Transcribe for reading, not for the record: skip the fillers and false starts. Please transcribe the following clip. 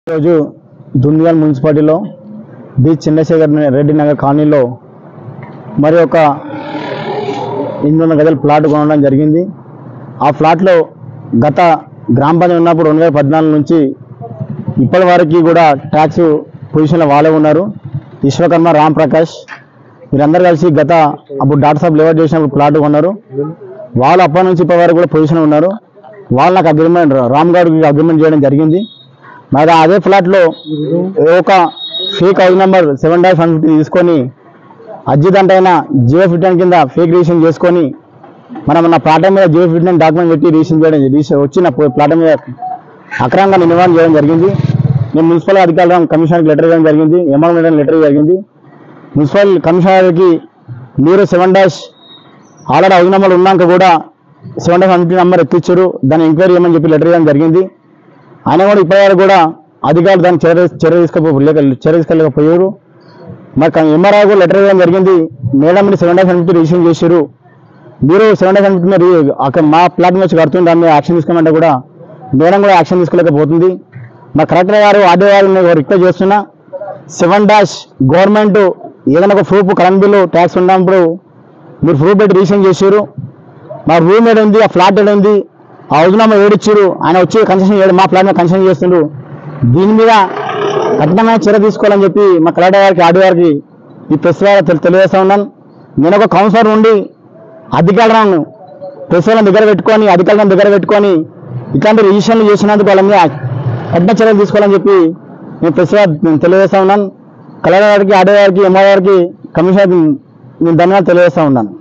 రోజు దుండిగల్ మున్సిపాలిటీలో బి చంద్రశేఖర్ రెడ్డి నగర్ కాలనీలో మరి ఒక 800 గజల ప్లాట్ కొనడం జరిగింది. ఆ ప్లాట్లో గత గ్రామ పంచాయతీ ఉన్నప్పుడు 2014 నుంచి ఇప్పటి వరకు కూడా ట్యాక్స్ పొజిషన్లో వాళ్ళే ఉన్నారు. విశ్వకర్మ రామ్ ప్రకాష్ వీరందరూ కలిసి గత అప్పుడు డాక్టర్ సాబ్ లేఅవుట్ చేసినప్పుడు ప్లాట్ కొన్నారు. వాళ్ళు అప్పటి నుంచి ఇప్పటి వరకు కూడా పొజిషన్ ఉన్నారు. వాళ్ళు నాకు అగ్రిమెంట్ రామ్ గౌడ్కి అగ్రిమెంట్ చేయడం జరిగింది. మరి అదే ఫ్లాట్లో ఒక ఫేక్ హౌస్ నెంబర్ 7-150 తీసుకొని అర్జీదంటైనా జియో ఫిట్మెంట్ కింద ఫేక్ రిజిస్ట్రేషన్ చేసుకొని మనం నా ప్లాట్ మీద జియో ఫిట్మెంట్ డాక్యుమెంట్ పెట్టి రిజిస్ట్రేషన్ చేయడం వచ్చిన ప్లాట్ మీద అక్రమంగా నిర్వహణ చేయడం జరిగింది. నేను మున్సిపల్ అధికారులు కమిషనర్కి లెటర్ ఇవ్వడం జరిగింది. ఎంఆర్ఓ లెటర్ జరిగింది. మున్సిపల్ కమిషనర్కి మీరు 7- ఆల్రెడీ హౌస్ నెంబర్ ఉన్నాక కూడా 7-150 నెంబర్ ఎత్తిచ్చారు, దాన్ని ఎంక్వైరీ చేయమని చెప్పి లెటర్ ఇవ్వడం జరిగింది. ఆయన కూడా ఇప్పటివరకు కూడా అధికారులు దాన్ని చర్య తీసుకోలేకపోయారు. మరి ఎంఆర్ఓ కూడా లెటర్ ఇవ్వడం జరిగింది. మేడం మీరు 7-150 రిజిస్ట్రేషన్ చేశారు, మీరు 7-150 అక్కడ మా ప్లాట్ మీద వచ్చి కడుతుంది, దాని మీద యాక్షన్ తీసుకోమంటే కూడా మేడం కూడా యాక్షన్ తీసుకోలేకపోతుంది. మా కలెక్టర్ గారు ఆర్డీఓ గారిని రిక్వెస్ట్ చేస్తున్నా 7- గవర్నమెంట్ ఏదైనా ఒక ప్రూఫ్ కరెంట్ బిల్లు ట్యాక్స్ ఉన్నప్పుడు మీరు ప్రూఫ్ పెట్టి రిజిస్ట్రేషన్ చేశారు. మా రూమ్ ఏడు ఉంది, ఆ ఫ్లాట్ ఏడు ఉంది, ఆ హౌస్ నెంబర్ ఏడిచ్చారు, ఆయన వచ్చి కన్సెషన్ చేయడు, మా ప్లాట్ మీద కన్సెషన్ చేస్తుండ్రు. దీని మీద కఠినమైన చర్య తీసుకోవాలని చెప్పి మా కలెక్టర్ గారికి ఆర్డీఓ గారికి ఈ ప్రెస్ ద్వారా తెలియజేస్తా ఉన్నాను. నేను ఒక కౌన్సిలర్ ఉండి అధికారులను ప్రెస్ వాళ్ళని దగ్గర పెట్టుకొని అధికారులను దగ్గర పెట్టుకొని ఇట్లాంటి రిజిస్ట్రేషన్లు చేసినందుకు వాళ్ళ మీద కఠిన చర్యలు తీసుకోవాలని చెప్పి నేను ప్రెస్ తెలియజేస్తా ఉన్నాను. కలెక్టర్ గారికి, ఆర్డీఓ గారికి, ఎంఆర్ఓ గారికి, కమిషనర్కి నేను ధన్యవాదాలు తెలియజేస్తా ఉన్నాను.